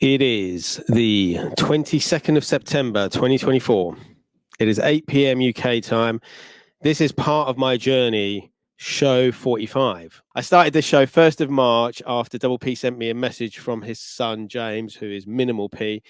It is the 22nd of September, 2024. It is 8 p.m. UK time. This is part of my journey, show 45. I started this show 1st of March after Double P sent me a message from his son, James, who is Minimal P.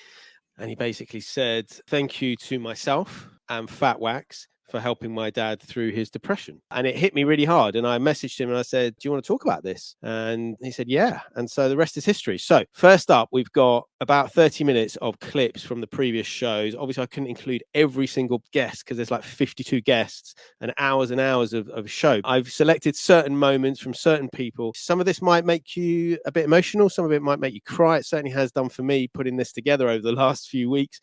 And he basically said, thank you to myself and Fat Wax for helping my dad through his depression. And it hit me really hard. And I messaged him and I said, do you want to talk about this? And he said, yeah. And so the rest is history. So first up, we've got about 30 minutes of clips from the previous shows. Obviously, I couldn't include every single guest because there's like 52 guests and hours of show. I've selected certain moments from certain people. Some of this might make you a bit emotional. Some of it might make you cry. It certainly has done for me putting this together over the last few weeks.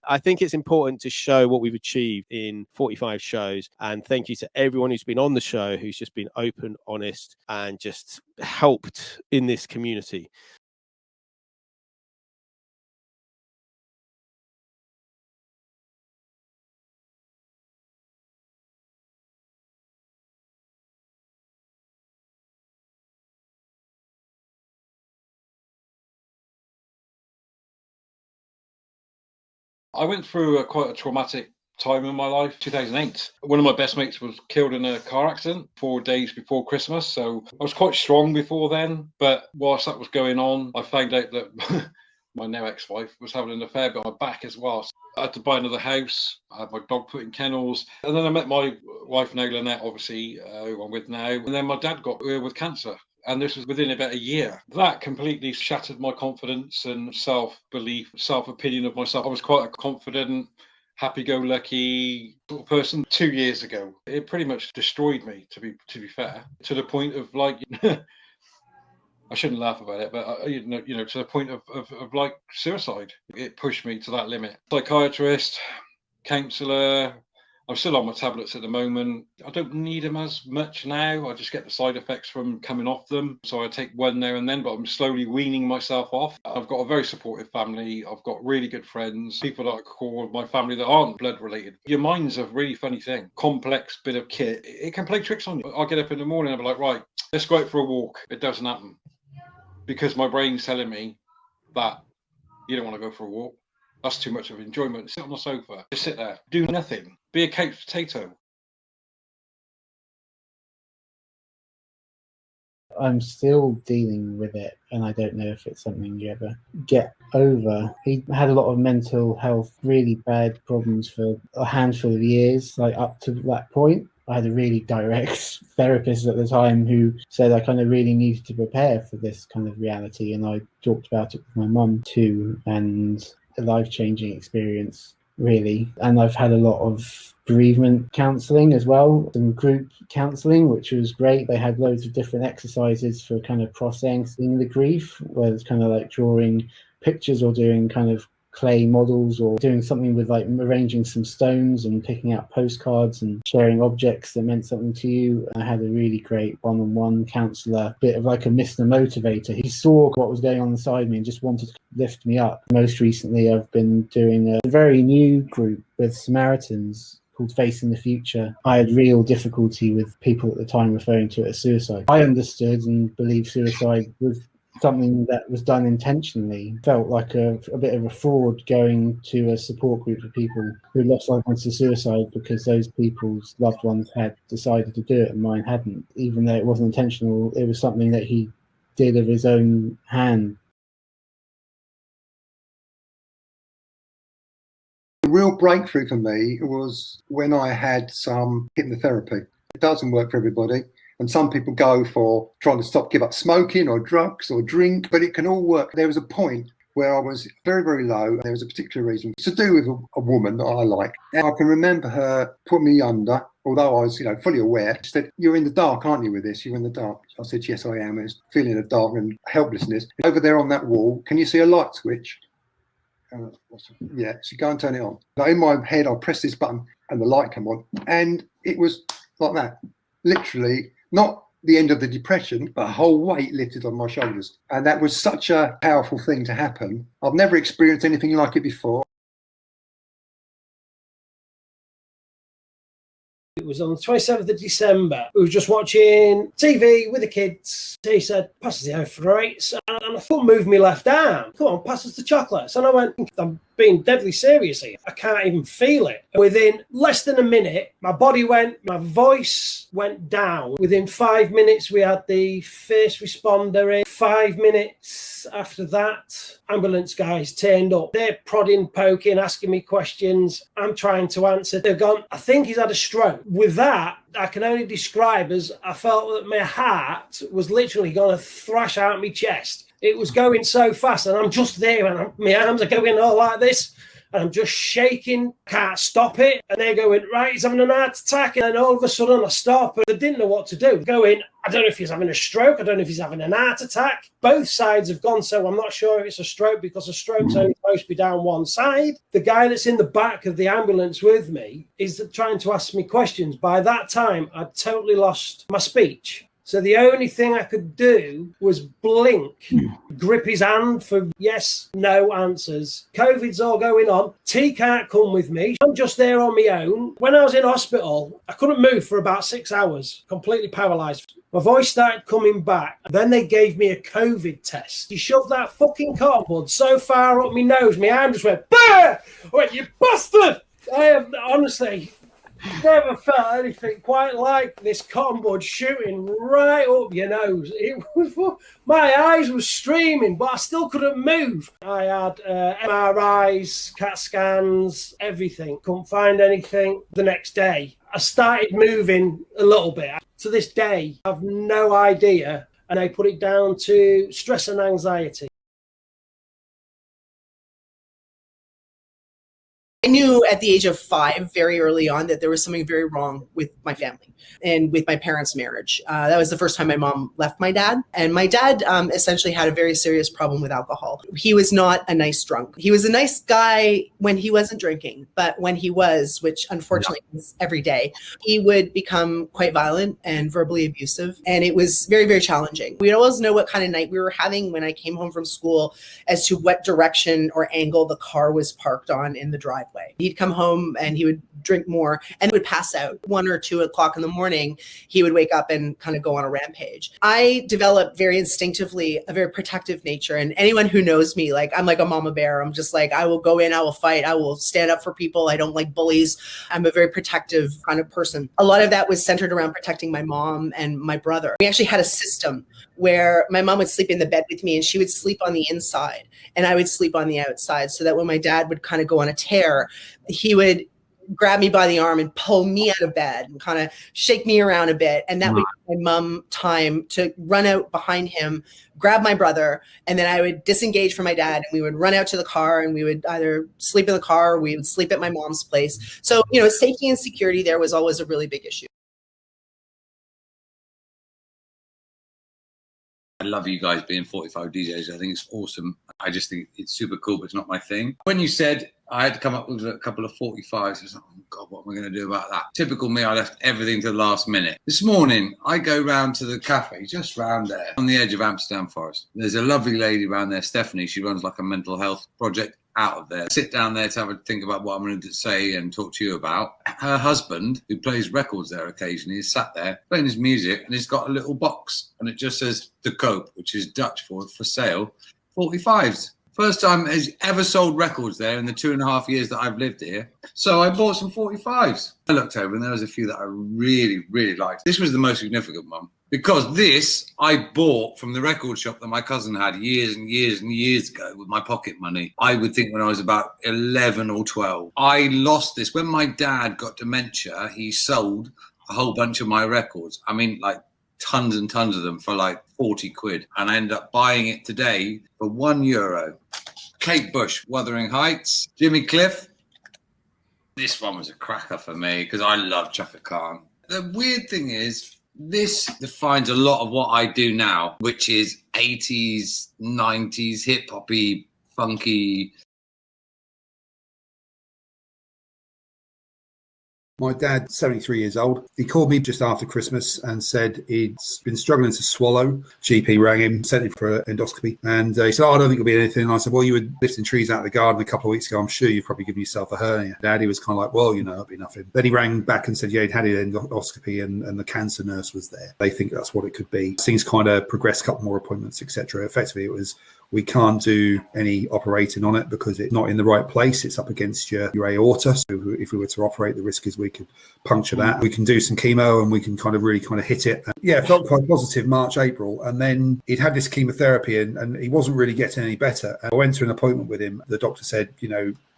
I think it's important to show what we've achieved in 45 shows. And thank you to everyone who's been on the show, who's just been open, honest, and just helped in this community. I went through quite a traumatic time in my life. 2008, one of my best mates was killed in a car accident 4 days before Christmas, so I was quite strong before then, but whilst that was going on, I found out that my now ex-wife was having an affair behind my back as well. So I had to buy another house. I had my dog put in kennels, and then I met my wife now, Lynette, obviously, who I'm with now, and then my dad got ill with cancer. And this was within about a year. That completely shattered my confidence and self-belief, self-opinion of myself. I was quite a confident, happy-go-lucky sort of person 2 years ago. It pretty much destroyed me, to be fair, to the point of like, I shouldn't laugh about it, but to the point of like suicide. It pushed me to that limit. Psychiatrist, counsellor. I'm still on my tablets at the moment. I don't need them as much now. I just get the side effects from coming off them. So I take one now and then, but I'm slowly weaning myself off. I've got a very supportive family. I've got really good friends, people that I call my family that aren't blood related. Your mind's a really funny thing. Complex bit of kit. It can play tricks on you. I get up in the morning and I'm like, right, let's go out for a walk. It doesn't happen because my brain's telling me that you don't want to go for a walk. That's too much of enjoyment. Sit on the sofa, just sit there, do nothing, be a couch potato. I'm still dealing with it, and I don't know if it's something you ever get over. He had a lot of mental health, really bad problems for a handful of years, like up to that point. I had a really direct therapist at the time who said I kind of really needed to prepare for this kind of reality, and I talked about it with my mum too, and a life-changing experience, really. And I've had a lot of bereavement counselling as well, and group counselling, which was great. They had loads of different exercises for kind of processing the grief, where it's kind of like drawing pictures or doing kind of clay models or doing something with like arranging some stones and picking out postcards and sharing objects that meant something to you. I had a really great one-on-one counsellor, bit of like a Mr. Motivator. He saw what was going on inside me and just wanted to lift me up. Most recently, I've been doing a very new group with Samaritans called Facing the Future. I had real difficulty with people at the time referring to it as suicide. I understood and believed suicide was something that was done intentionally. Felt like a bit of a fraud going to a support group of people who lost loved ones to suicide because those people's loved ones had decided to do it and mine hadn't. Even though it wasn't intentional, it was something that he did of his own hand. The real breakthrough for me was when I had some hypnotherapy. It doesn't work for everybody. And some people go for trying to give up smoking or drugs or drink, but it can all work. There was a point where I was very, very low. There was a particular reason. It's to do with a woman that I like. And I can remember her put me under, although I was, fully aware. She said, "You're in the dark, aren't you, with this? You're in the dark." I said, "Yes, I am." I was feeling the dark and helplessness. Over there on that wall, can you see a light switch? Yeah, so go and turn it on. Now in my head, I pressed this button and the light came on. And it was like that. Literally, not the end of the depression, but a whole weight lifted on my shoulders. And that was such a powerful thing to happen. I've never experienced anything like it before. was on the 27th of December. We were just watching TV with the kids. He said, pass us the O3s. And I thought, move my left arm. Come on, pass us the chocolates. And I went, I'm being deadly serious here. I can't even feel it. Within less than a minute, my body went, my voice went down. Within 5 minutes, we had the first responder in. 5 minutes after that, ambulance guys turned up. They're prodding, poking, asking me questions. I'm trying to answer. They've gone, I think he's had a stroke. With that, I can only describe as I felt that my heart was literally going to thrash out my chest. It was going so fast, and I'm just there, and my arms are going all like this, and I'm just shaking, can't stop it. And they're going, right, he's having an heart attack. And then all of a sudden I stop, and I didn't know what to do. Going, I don't know if he's having a stroke. I don't know if he's having an heart attack. Both sides have gone, so I'm not sure if it's a stroke, because a stroke's only supposed to be down one side. The guy that's in the back of the ambulance with me is trying to ask me questions. By that time, I'd totally lost my speech. So the only thing I could do was blink, grip his hand for yes, no answers. COVID's all going on. T can't come with me. I'm just there on my own. When I was in hospital, I couldn't move for about 6 hours, completely paralysed. My voice started coming back. Then they gave me a COVID test. He shoved that fucking cardboard so far up my nose, my arm just went, bah! I went, you bastard! I have honestly never felt anything quite like this cardboard shooting right up your nose. It was, my eyes were streaming, but I still couldn't move. I had MRIs, CAT scans, everything. Couldn't find anything. The next day, I started moving a little bit. To this day, I have no idea, and I put it down to stress and anxiety. I knew at the age of 5, very early on, that there was something very wrong with my family and with my parents' marriage. That was the first time my mom left my dad. And my dad essentially had a very serious problem with alcohol. He was not a nice drunk. He was a nice guy when he wasn't drinking, but when he was, which unfortunately was every day, he would become quite violent and verbally abusive. And it was very, very challenging. We'd always know what kind of night we were having when I came home from school as to what direction or angle the car was parked on in the driveway. He'd come home and he would drink more and would pass out. 1 or 2 o'clock in the morning, he would wake up and kind of go on a rampage. I developed very instinctively a very protective nature. And anyone who knows me, like, I'm like a mama bear. I'm just like, I will go in, I will fight, I will stand up for people. I don't like bullies. I'm a very protective kind of person. A lot of that was centered around protecting my mom and my brother. We actually had a system where my mom would sleep in the bed with me, and she would sleep on the inside and I would sleep on the outside, so that when my dad would kind of go on a tear, he would grab me by the arm and pull me out of bed and kind of shake me around a bit. And that would give my mom time to run out behind him, grab my brother, and then I would disengage from my dad, and we would run out to the car, and we would either sleep in the car or we would sleep at my mom's place. So, you know, safety and security there was always a really big issue. I love you guys being 45 DJs. I think it's awesome. I just think it's super cool, but it's not my thing. When you said I had to come up with a couple of 45s, I was like, oh God, what am I going to do about that? Typical me, I left everything to the last minute. This morning, I go round to the cafe, just round there, on the edge of Amsterdam Forest. There's a lovely lady around there, Stephanie. She runs like a mental health project out of there. Sit down there to have a think about what I'm going to say and talk to you about. Her husband, who plays records there occasionally, is sat there playing his music, and he's got a little box, and it just says "De Koop," which is Dutch for sale, 45s. First time he's ever sold records there in the 2.5 years that I've lived here. So I bought some 45s. I looked over and there was a few that I really, really liked. This was the most significant one, because this I bought from the record shop that my cousin had years and years and years ago with my pocket money. I would think when I was about 11 or 12. I lost this. When my dad got dementia, he sold a whole bunch of my records. I mean, like, tons and tons of them for like 40 quid. And I ended up buying it today for €1. Kate Bush, Wuthering Heights. Jimmy Cliff. This one was a cracker for me because I love Chaka Khan. The weird thing is, this defines a lot of what I do now, which is 80s, 90s, hip-hoppy, funky. My dad's 73 years old. He called me just after Christmas and said he'd been struggling to swallow. GP rang him, sent him for an endoscopy. And he said, I don't think it'll be anything. And I said, well, you were lifting trees out of the garden a couple of weeks ago. I'm sure you've probably given yourself a hernia. Daddy was kind of like, well, it'll be nothing. Then he rang back and said, yeah, he'd had an endoscopy and the cancer nurse was there. They think that's what it could be. Things kind of progressed, a couple more appointments, etc. Effectively, it was, we can't do any operating on it because it's not in the right place. It's up against your aorta. So if we were to operate, the risk is we could puncture that. We can do some chemo and we can really hit it. And yeah, it felt quite positive March, April. And then he'd had this chemotherapy and he wasn't really getting any better. And I went to an appointment with him. The doctor said,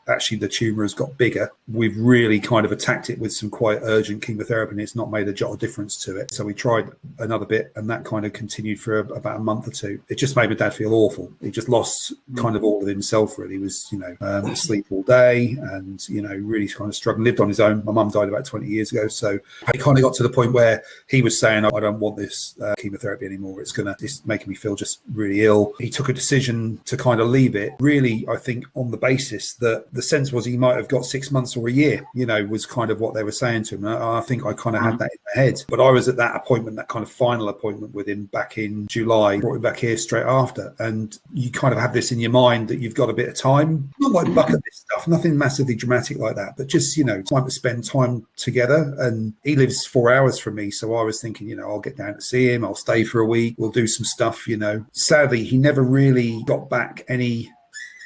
actually the tumour has got bigger. We've really attacked it with some quite urgent chemotherapy and it's not made a jot of difference to it. So we tried another bit and that continued for about a month or two. It just made my dad feel awful. He just lost all of himself really. He was, asleep all day and, really struggling, lived on his own. My mum died about 20 years ago. So he got to the point where he was saying, I don't want this chemotherapy anymore. It's making me feel just really ill. He took a decision to leave it, really, I think, on the basis that the sense was he might have got 6 months or a year, was what they were saying to him. And I think I had that in my head. But I was at that appointment, that final appointment with him back in July, brought him back here straight after. And you have this in your mind that you've got a bit of time, not like bucket list stuff, nothing massively dramatic like that, but just, time to spend time together. And he lives 4 hours from me. So I was thinking, I'll get down to see him. I'll stay for a week. We'll do some stuff, Sadly, he never really got back any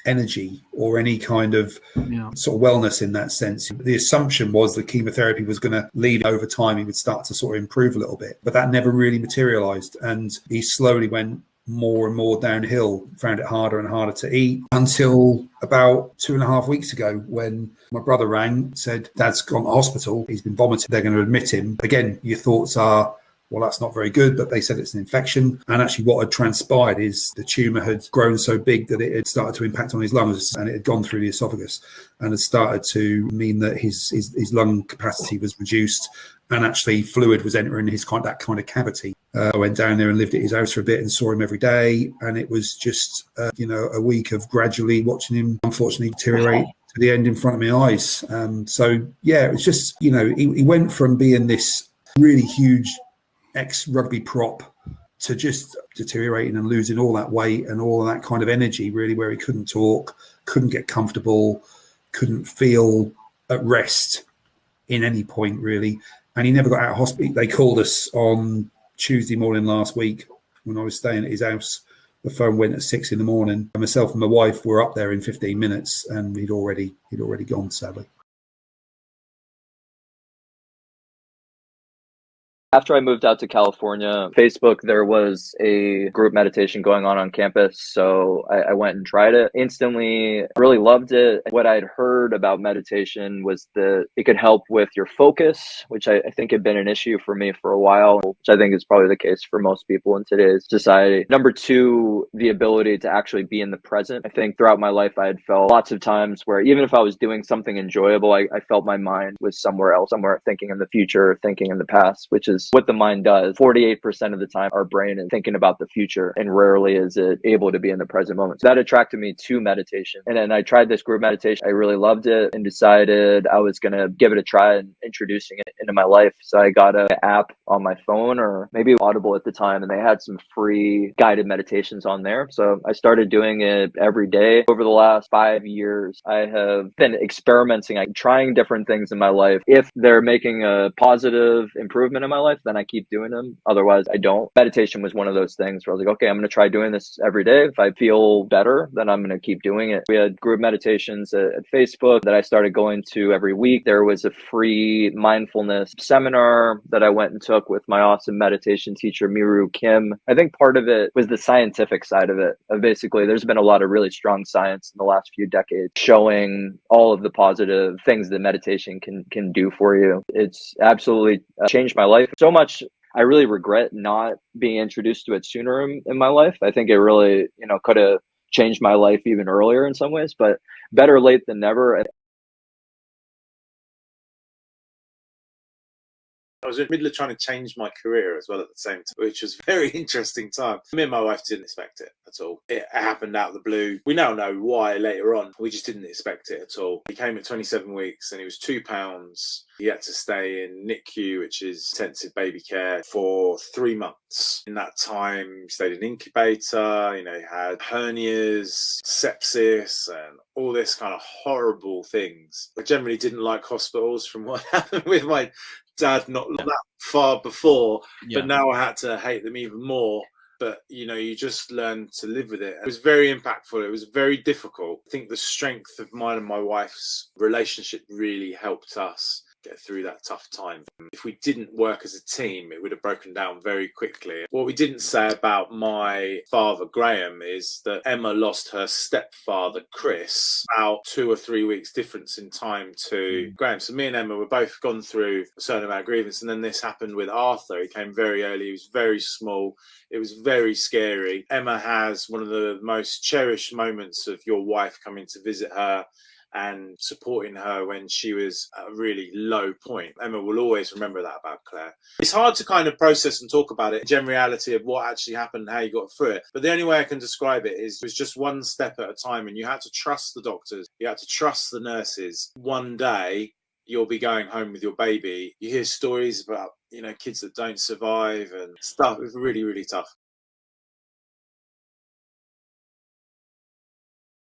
energy or any wellness in that sense. The assumption was the chemotherapy was going to leave over time. He would start to improve a little bit, but that never really materialized. And he slowly went more and more downhill, found it harder and harder to eat until about 2.5 weeks ago when my brother rang, said, Dad's gone to hospital. He's been vomiting. They're going to admit him. Again, your thoughts are, well, that's not very good, but they said it's an infection. And actually what had transpired is the tumour had grown so big that it had started to impact on his lungs and it had gone through the esophagus and had started to mean that his lung capacity was reduced and actually fluid was entering his that kind of cavity. I went down there and lived at his house for a bit and saw him every day. And it was just, a week of gradually watching him, unfortunately, deteriorate to the end in front of my eyes. So, yeah, it was just, he went from being this really huge ex-rugby prop to just deteriorating and losing all that weight and all of that kind of energy, really, where he couldn't talk, couldn't get comfortable, couldn't feel at rest in any point, really. And he never got out of hospital. They called us on Tuesday morning last week when I was staying at his house. The phone went at 6 a.m. and myself and my wife were up there in 15 minutes and he'd already gone, sadly. After I moved out to California, Facebook, there was a group meditation going on campus. So I went and tried it. Instantly, really loved it. What I'd heard about meditation was that it could help with your focus, which I think had been an issue for me for a while, which I think is probably the case for most people in today's society. Number two, the ability to actually be in the present. I think throughout my life, I had felt lots of times where even if I was doing something enjoyable, I felt my mind was somewhere else, somewhere thinking in the future, thinking in the past, which is what the mind does. 48% of the time, our brain is thinking about the future and rarely is it able to be in the present moment. So that attracted me to meditation. And then I tried this group meditation. I really loved it and decided I was going to give it a try and introducing it into my life. So I got an app on my phone or maybe Audible at the time, and they had some free guided meditations on there. So I started doing it every day. Over the last 5 years, I have been experimenting, trying different things in my life. If they're making a positive improvement in my life, then I keep doing them. Otherwise, I don't. Meditation was one of those things where I was like, okay, I'm going to try doing this every day. If I feel better, then I'm going to keep doing it. We had group meditations at Facebook that I started going to every week. There was a free mindfulness seminar that I went and took with my awesome meditation teacher, Miru Kim. I think part of it was the scientific side of it. Basically, there's been a lot of really strong science in the last few decades showing all of the positive things that meditation can do for you. It's absolutely changed my life so much. I really regret not being introduced to it sooner in my life. I think it really, could have changed my life even earlier in some ways, but better late than never. I was in the middle of trying to change my career as well at the same time, which was a very interesting time. Me and my wife didn't expect it at all. It happened out of the blue. We now know why later on. We just didn't expect it at all. He came at 27 weeks and he was 2 pounds. He had to stay in NICU, which is intensive baby care, for 3 months. In that time, he stayed in incubator, he had hernias, sepsis, and all this kind of horrible things. I generally didn't like hospitals from what happened with my dad not that far before, but now I had to hate them even more. But, you just learn to live with it. It was very impactful. It was very difficult. I think the strength of mine and my wife's relationship really helped us get through that tough time. If we didn't work as a team, it would have broken down very quickly. What we didn't say about my father, Graham, is that Emma lost her stepfather, Chris, about 2 or 3 weeks difference in time to Graham. So me and Emma were both gone through a certain amount of grievance. And then this happened with Arthur. He came very early. He was very small. It was very scary. Emma has one of the most cherished moments of your wife coming to visit her and supporting her when she was at a really low point. Emma will always remember that about Claire. It's hard to kind of process and talk about it, general reality of what actually happened and how you got through it. But the only way I can describe it is it was just one step at a time, and you had to trust the doctors. You had to trust the nurses. One day, you'll be going home with your baby. You hear stories about, kids that don't survive and stuff. It was really, really tough.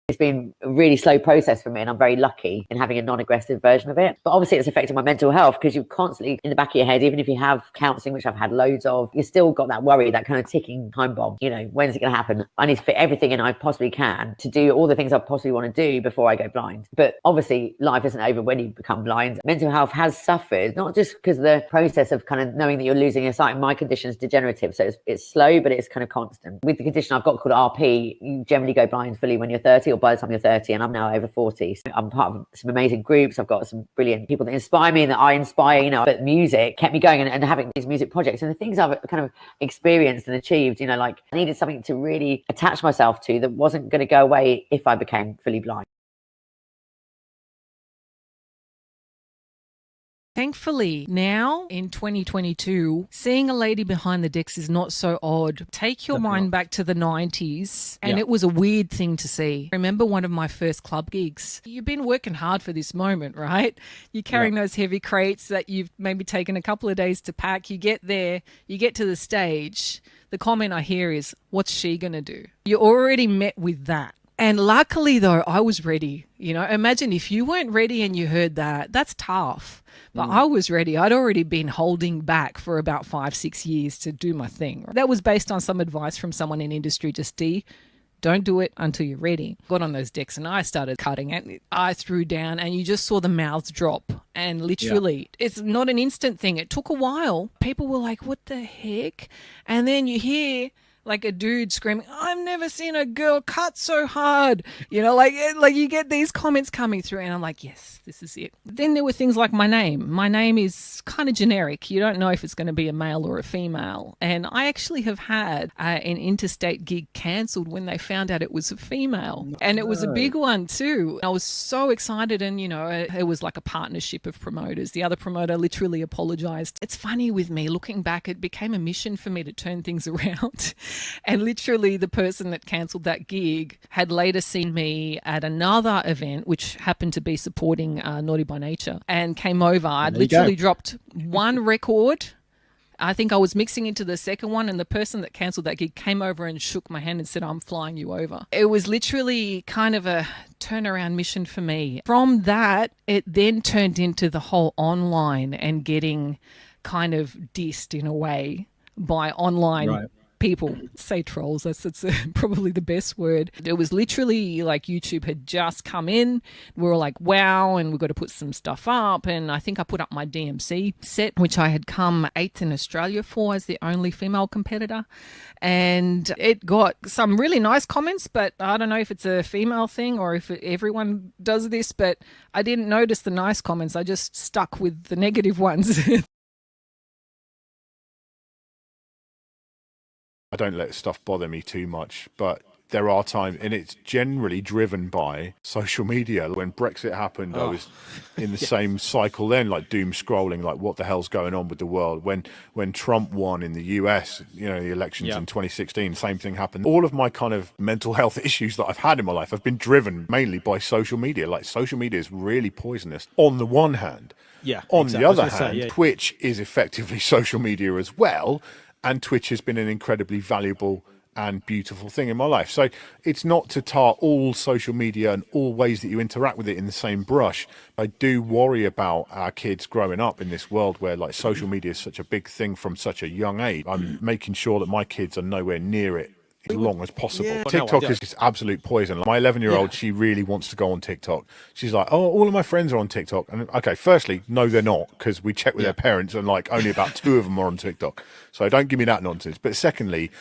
It's been a really slow process for me, and I'm very lucky in having a non-aggressive version of it. But obviously it's affecting my mental health, because you're constantly in the back of your head, even if you have counselling, which I've had loads of, you still got that worry, that kind of ticking time bomb. When's it going to happen? I need to fit everything in I possibly can to do all the things I possibly want to do before I go blind. But obviously life isn't over when you become blind. Mental health has suffered, not just because of the process of kind of knowing that you're losing your sight. My condition is degenerative, so it's slow, but it's kind of constant. With the condition I've got called RP, you generally go blind fully when you're 30, or by the time you're 30, and I'm now over 40. So I'm part of some amazing groups. I've got some brilliant people that inspire me and that I inspire, but music kept me going, and having these music projects and the things I've kind of experienced and achieved, I needed something to really attach myself to that wasn't going to go away if I became fully blind. Thankfully, now in 2022, seeing a lady behind the decks is not so odd. Take your mind back to the 90s, and it was a weird thing to see. I remember one of my first club gigs. You've been working hard for this moment, right? You're carrying those heavy crates that you've maybe taken a couple of days to pack. You get there, you get to the stage. The comment I hear is, what's she going to do? You're already met with that. And luckily, though, I was ready. Imagine if you weren't ready and you heard that, that's tough. But I was ready. I'd already been holding back for about 5-6 years to do my thing. That was based on some advice from someone in industry, don't do it until you're ready. Got on those decks and I started cutting it. I threw down and you just saw the mouths drop. And literally, it's not an instant thing. It took a while. People were like, what the heck? And then you hear like a dude screaming, I've never seen a girl cut so hard. Like you get these comments coming through and I'm like, yes, this is it. Then there were things like my name. My name is kind of generic. You don't know if it's going to be a male or a female. And I actually have had an interstate gig cancelled when they found out it was a female. And it was a big one too. I was so excited, and it was like a partnership of promoters. The other promoter literally apologized. It's funny with me, looking back, it became a mission for me to turn things around. And literally the person that cancelled that gig had later seen me at another event, which happened to be supporting Naughty by Nature, and came over. I'd literally dropped one record. I think I was mixing into the second one, and the person that cancelled that gig came over and shook my hand and said, I'm flying you over. It was literally kind of a turnaround mission for me. From that, it then turned into the whole online and getting kind of dissed in a way by online people. Say trolls, that's probably the best word. It was literally like YouTube had just come in. We were like, wow, and we've got to put some stuff up. And I think I put up my DMC set, which I had come 8th in Australia for as the only female competitor. And it got some really nice comments, but I don't know if it's a female thing or if everyone does this, but I didn't notice the nice comments. I just stuck with the negative ones. I don't let stuff bother me too much, but there are times, and it's generally driven by social media. When Brexit happened, I was in the same cycle then, like doom scrolling, like what the hell's going on with the world. When Trump won in the US, the elections in 2016, same thing happened. All of my kind of mental health issues that I've had in my life have been driven mainly by social media. Like, social media is really poisonous on the one hand. On the other hand, Twitch is effectively social media as well, and Twitch has been an incredibly valuable and beautiful thing in my life. So it's not to tar all social media and all ways that you interact with it in the same brush. I do worry about our kids growing up in this world where like social media is such a big thing from such a young age. I'm making sure that my kids are nowhere near it as long as possible. TikTok is just absolute poison. My 11-year-old, she really wants to go on TikTok. She's like, oh, all of my friends are on TikTok. And okay, firstly, no, they're not, because we check with their parents and like only about 2 of them are on TikTok. So don't give me that nonsense. But secondly,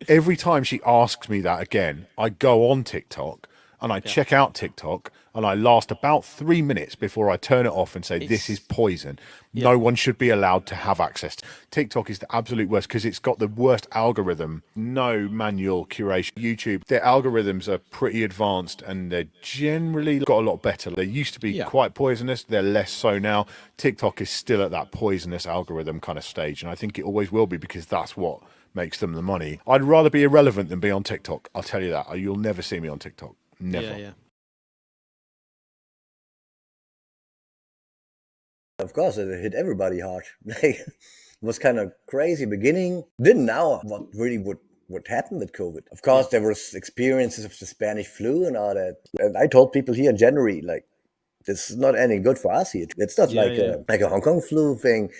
every time she asks me that again, I go on TikTok and I check out TikTok and I last about 3 minutes before I turn it off and say, this is poison. No one should be allowed to have access. TikTok is the absolute worst because it's got the worst algorithm, no manual curation. YouTube, their algorithms are pretty advanced and they're generally got a lot better. They used to be quite poisonous. They're less so now. TikTok is still at that poisonous algorithm kind of stage. And I think it always will be because that's what makes them the money. I'd rather be irrelevant than be on TikTok. I'll tell you that. You'll never see me on TikTok. Never. Of course, it hit everybody hard. It was kind of crazy beginning. Didn't know what really would happen with COVID. Of course, there was experiences of the Spanish flu and all that. And I told people here in January, like, this is not any good for us here. It's not like a Hong Kong flu thing.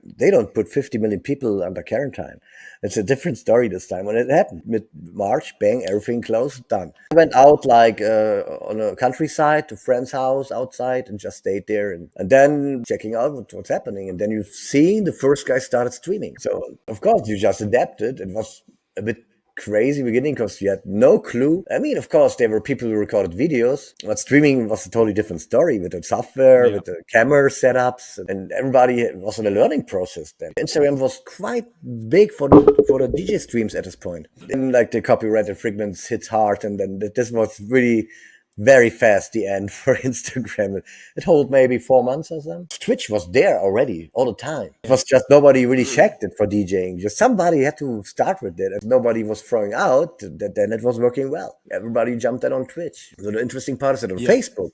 They don't put 50 million people under quarantine. It's a different story this time. When it happened, mid-March, bang, everything closed, done. I went out like on a countryside to a friend's house outside and just stayed there and then checking out what's happening. And then you've seen the first guy started streaming. So, of course, you just adapted. It was a bit crazy beginning because you had no clue. I mean, of course, there were people who recorded videos, but streaming was a totally different story with the software, with the camera setups, and everybody was in a learning process then. Instagram was quite big for the DJ streams at this point. Then, like, the copyright infringements hit hard, and then this was really very fast, the end for Instagram. It hold maybe 4 months or so. Twitch was there already all the time. It was just nobody really checked it for DJing. Just somebody had to start with it. If nobody was throwing out, then it was working well. Everybody jumped in on Twitch. So the interesting part is that on Facebook,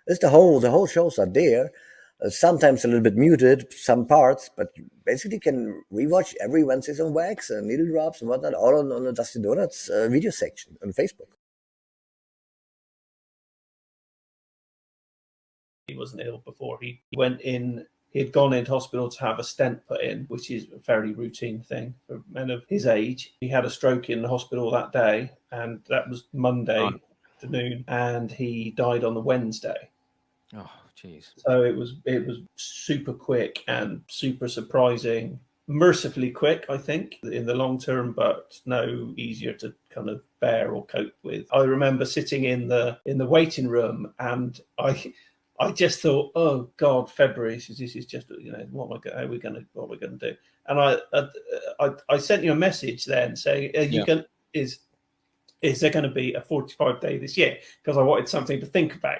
is the whole shows are there. Sometimes a little bit muted, some parts, but you basically can rewatch every Wednesdays on Wax and Needle Drops and whatnot, all on the Dusty Donuts video section on Facebook. He wasn't ill before. He went in, he had gone into hospital to have a stent put in, which is a fairly routine thing for men of his age. He had a stroke in the hospital that day, and that was Monday afternoon, and he died on the Wednesday. Oh, jeez. So it was super quick and super surprising. Mercifully quick, I think, in the long term, but no easier to kind of bear or cope with. I remember sitting in the waiting room, and I just thought, oh God, February. This is just, what are we going to do? And I sent you a message then saying, is there going to be a 45-day this year? Because I wanted something to think about.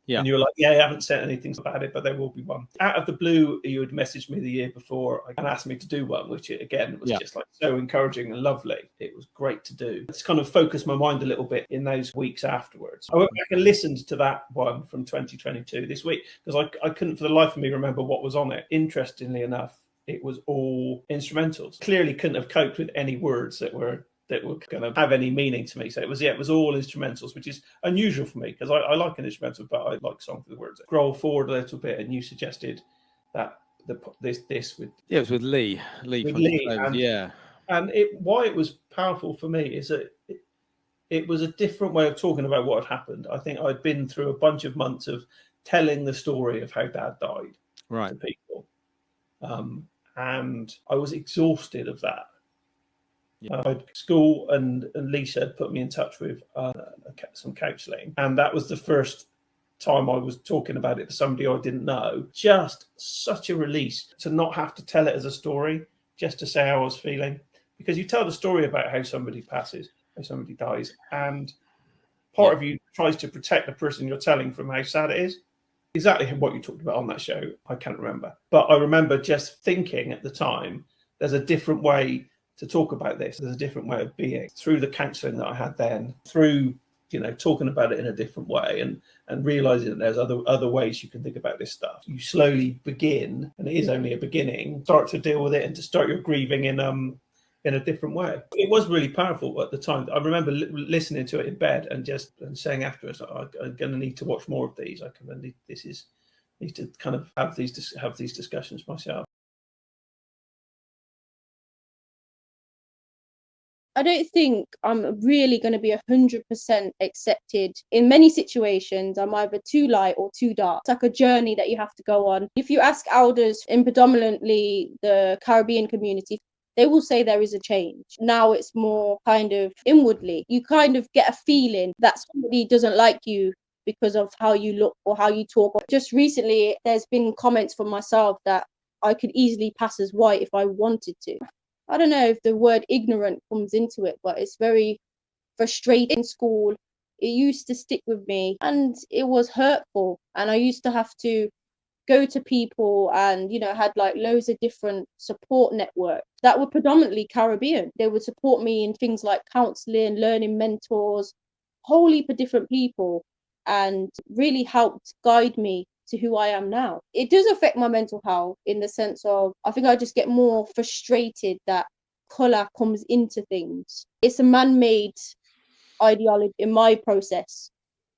Yeah. And you were like, I haven't said anything about it, but there will be one. Out of the blue, you had messaged me the year before and asked me to do one, which again was just like so encouraging and lovely. It was great to do. It's kind of focused my mind a little bit in those weeks afterwards. I went back and listened to that one from 2022 this week because I couldn't for the life of me remember what was on it. Interestingly enough, it was all instrumentals. Clearly couldn't have coped with any words that were going to have any meaning to me. So it was all instrumentals, which is unusual for me because I like an instrumental, but I like songs with words. Scroll forward a little bit, and you suggested that this with it was with Lee. And why it was powerful for me is that it was a different way of talking about what had happened. I think I'd been through a bunch of months of telling the story of how Dad died to people, and I was exhausted of that. School and Lisa had put me in touch with some counselling, and that was the first time I was talking about it to somebody I didn't know. Just such a release to not have to tell it as a story, just to say how I was feeling. Because you tell the story about how somebody passes, if somebody dies, and part of you tries to protect the person you're telling from how sad it is. Exactly what you talked about on that show, I can't remember. But I remember just thinking at the time, there's a different way to talk about this. There's a different way of being through the counselling that I had then, through talking about it in a different way, and realizing that there's other ways you can think about this stuff. You slowly begin, and it is only a beginning, start to deal with it and to start your grieving in a different way. It was really powerful at the time. I remember listening to it in bed and saying afterwards, I'm going to need to watch more of these. Need to kind of have these discussions myself. I don't think I'm really going to be 100% accepted. In many situations, I'm either too light or too dark. It's like a journey that you have to go on. If you ask elders in predominantly the Caribbean community, they will say there is a change. Now it's more kind of inwardly. You kind of get a feeling that somebody doesn't like you because of how you look or how you talk. Just recently, there's been comments from myself that I could easily pass as white if I wanted to. I don't know if the word ignorant comes into it, but it's very frustrating in school. It used to stick with me and it was hurtful. And I used to have to go to people and, had like loads of different support networks that were predominantly Caribbean. They would support me in things like counseling, learning mentors, whole heap of different people, and really helped guide me to who I am now. It does affect my mental health in the sense of, I think I just get more frustrated that colour comes into things. It's a man-made ideology in my process.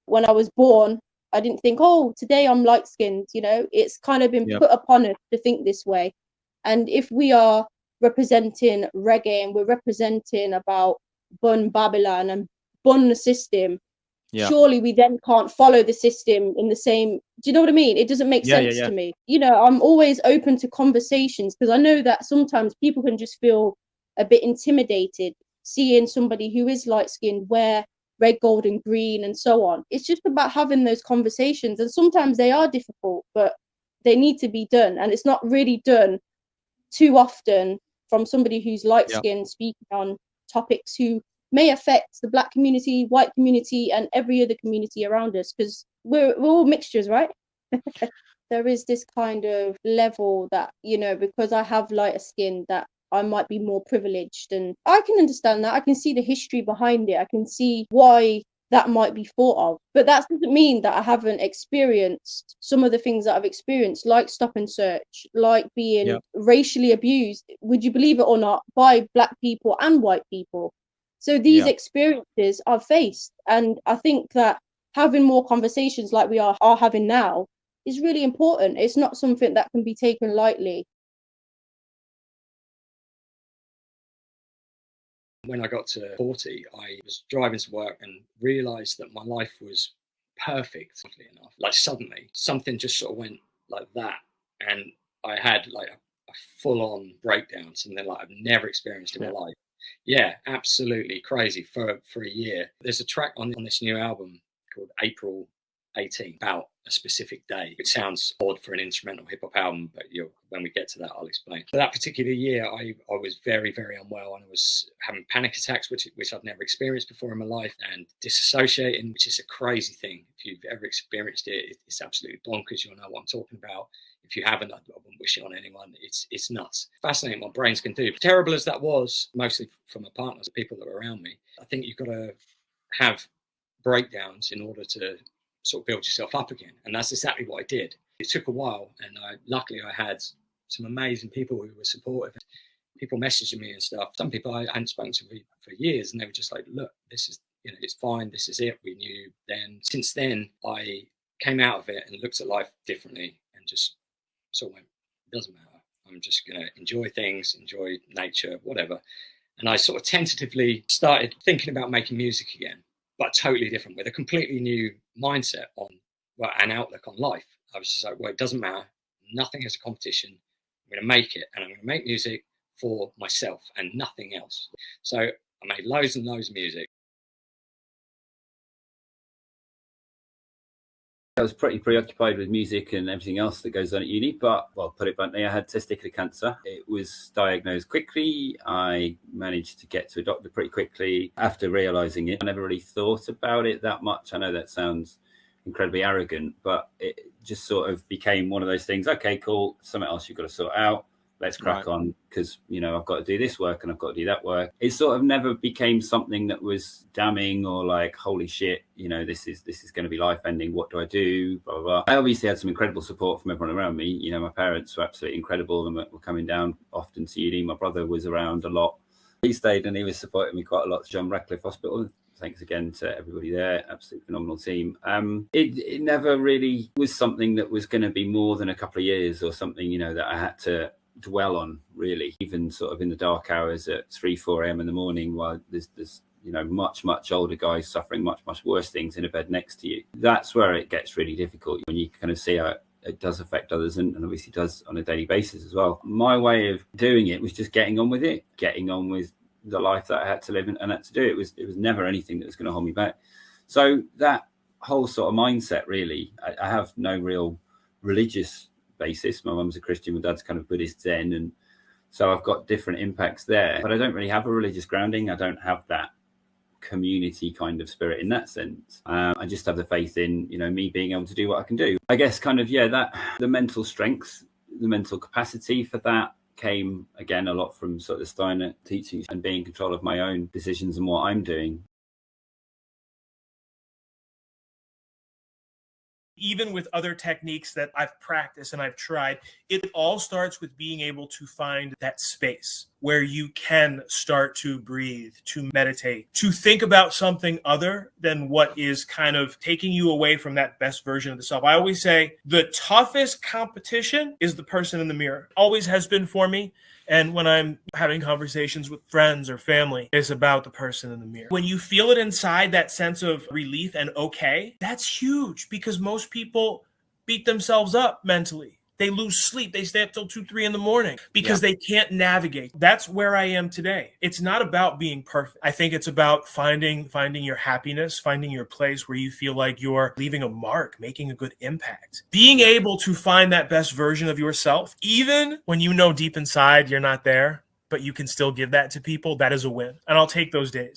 When I was born, I didn't think, oh, today I'm light-skinned, It's kind of been put upon us to think this way. And if we are representing reggae and we're representing about Bun Babylon and Bun the system, surely we then can't follow the system in the same. Do you know what I mean? It doesn't make sense to me. I'm always open to conversations because I know that sometimes people can just feel a bit intimidated seeing somebody who is light-skinned wear red, gold, and green, and so on. It's just about having those conversations, and sometimes they are difficult, but they need to be done, and it's not really done too often from somebody who's light-skinned speaking on topics who may affect the Black community, white community, and every other community around us, because we're all mixtures, right? There is this kind of level that, because I have lighter skin, that I might be more privileged, and I can understand that. I can see the history behind it. I can see why that might be thought of, but that doesn't mean that I haven't experienced some of the things that I've experienced, like stop and search, like being racially abused, would you believe it or not, by Black people and white people. So these experiences I've faced, and I think that having more conversations like we are having now is really important. It's not something that can be taken lightly. When I got to 40, I was driving to work and realised that my life was perfect, enough. Like suddenly, something just sort of went like that. And I had like a full-on breakdown, something like I've never experienced in my life. Yeah, absolutely crazy for a year. There's a track on this new album called April 18 about a specific day. It sounds odd for an instrumental hip hop album, but when we get to that, I'll explain. For that particular year, I was very, very unwell, and I was having panic attacks, which I've never experienced before in my life, and disassociating, which is a crazy thing. If you've ever experienced it, it's absolutely bonkers. You'll know what I'm talking about. If you haven't, I wouldn't wish it on anyone. It's nuts. Fascinating what brains can do. Terrible as that was, mostly for my partners, people that were around me, I think you've got to have breakdowns in order to sort of build yourself up again. And that's exactly what I did. It took a while, and luckily I had some amazing people who were supportive. People messaging me and stuff. Some people I hadn't spoken to for years, and they were just like, look, this is, it's fine. This is it. We knew then. Since then, I came out of it and looked at life differently and just sort of went, it doesn't matter. I'm just going to enjoy things, enjoy nature, whatever. And I sort of tentatively started thinking about making music again, but totally different, with a completely new mindset on an outlook on life. I was just like, well, it doesn't matter. Nothing is a competition. I'm going to make it, and I'm going to make music for myself and nothing else. So I made loads and loads of music. I was pretty preoccupied with music and everything else that goes on at uni, but, well, put it bluntly, I had testicular cancer. It was diagnosed quickly. I managed to get to a doctor pretty quickly after realizing it. I never really thought about it that much. I know that sounds incredibly arrogant, but it just sort of became one of those things. Okay, cool. Something else you've got to sort out. Let's crack on, because, you know, I've got to do this work and I've got to do that work. It sort of never became something that was damning or like, holy shit, you know, this is going to be life ending. What do I do? Blah, blah, blah. I obviously had some incredible support from everyone around me. You know, my parents were absolutely incredible and were coming down often to uni. My brother was around a lot. He stayed and he was supporting me quite a lot to John Radcliffe Hospital. Thanks again to everybody there. Absolutely phenomenal team. It never really was something that was going to be more than a couple of years or something, you know, that I had to dwell on, really. Even sort of in the dark hours at 3-4 a.m. in the morning, while there's you know, much older guys suffering much worse things in a bed next to you. That's where it gets really difficult, when you kind of see how it does affect others, and obviously does on a daily basis as well. My way of doing it was just getting on with it, getting on with the life that I had to live and had to do. It was never anything that was going to hold me back. So that whole sort of mindset, really, I have no real religious basis. My mum's a Christian, my dad's kind of Buddhist Zen, and so I've got different impacts there, but I don't really have a religious grounding. I don't have that community kind of spirit in that sense. I just have the faith in, you know, me being able to do what I can do. I guess kind of, yeah, that the mental strength, the mental capacity for that came again a lot from sort of the Steiner teachings and being in control of my own decisions and what I'm doing. Even with other techniques that I've practiced and I've tried, it all starts with being able to find that space where you can start to breathe, to meditate, to think about something other than what is kind of taking you away from that best version of the self. I always say the toughest competition is the person in the mirror. Always has been for me. And when I'm having conversations with friends or family, it's about the person in the mirror. When you feel it inside, that sense of relief and okay, that's huge, because most people beat themselves up mentally. They lose sleep. They stay up till 2-3 in the morning because they can't navigate. That's where I am today. It's not about being perfect. I think it's about finding your happiness, finding your place where you feel like you're leaving a mark, making a good impact. Being able to find that best version of yourself, even when you know deep inside you're not there, but you can still give that to people, that is a win. And I'll take those days.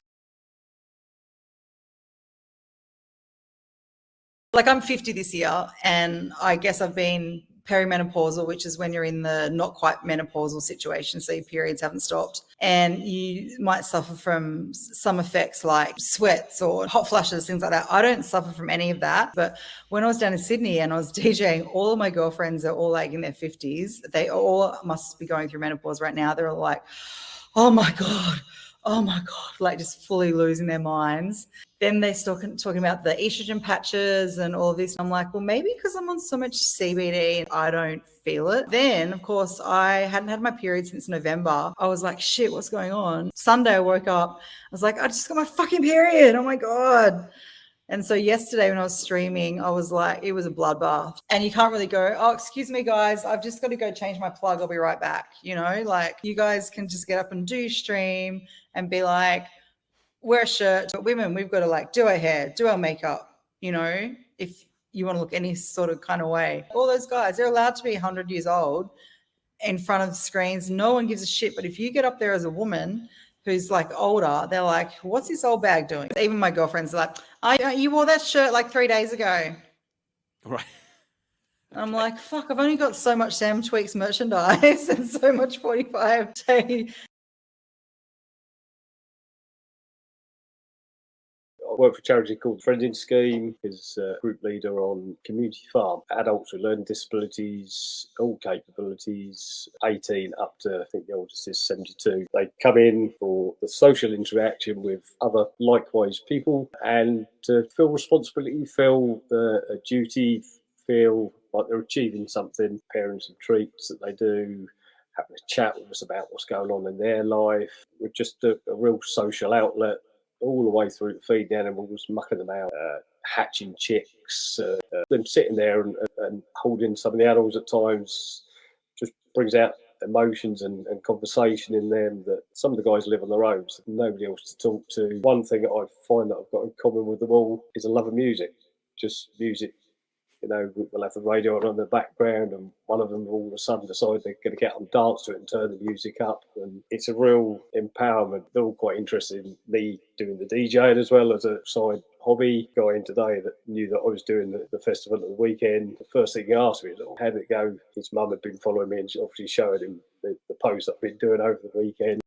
Like, I'm 50 this year, and I guess I've been perimenopausal, which is when you're in the not quite menopausal situation, so your periods haven't stopped, and you might suffer from some effects like sweats or hot flushes, things like that. I don't suffer from any of that, but when I was down in Sydney and I was DJing, all of my girlfriends are all like in their 50s. They all must be going through menopause right now. They're all like, oh my God, like just fully losing their minds. Then they start talking about the estrogen patches and all of this. I'm like, well, maybe because I'm on so much CBD and I don't feel it. Then, of course, I hadn't had my period since November. I was like, shit, what's going on? Sunday, I woke up. I was like, I just got my fucking period. Oh my God. And so yesterday when I was streaming, I was like, it was a bloodbath. And you can't really go, oh, excuse me, guys, I've just got to go change my plug. I'll be right back. You know, like, you guys can just get up and do stream and be like, wear a shirt. But women, we've got to like do our hair, do our makeup, you know, if you want to look any sort of kind of way. All those guys, they're allowed to be 100 years old in front of screens. No one gives a shit. But if you get up there as a woman who's like older, they're like, what's this old bag doing? Even my girlfriends are like, oh, you wore that shirt like 3 days ago. Right. I'm like, fuck, I've only got so much Sam Tweaks merchandise and so much 45-day. I work for a charity called Friending Scheme, is a group leader on Community Farm. Adults with learning disabilities, all capabilities, 18 up to, I think the oldest is 72. They come in for the social interaction with other likewise people and to feel responsibility, feel a duty, feel like they're achieving something. Parents and treats that they do, having a chat with us about what's going on in their life. We're just a real social outlet, all the way through to feeding animals, mucking them out, hatching chicks, them sitting there and holding some of the animals at times just brings out emotions and conversation in them that some of the guys live on their own, so nobody else to talk to. One thing that I find that I've got in common with them all is a love of music, just music You know, we'll have the radio on in the background, and one of them will all of a sudden decide they're going to get on and dance to it and turn the music up. And it's a real empowerment. They're all quite interested in me doing the DJing as well as a side hobby. Guy in today that knew that I was doing the festival at the weekend. The first thing he asked me is, how did it go? His mum had been following me and she obviously showed him the post I've been doing over the weekend.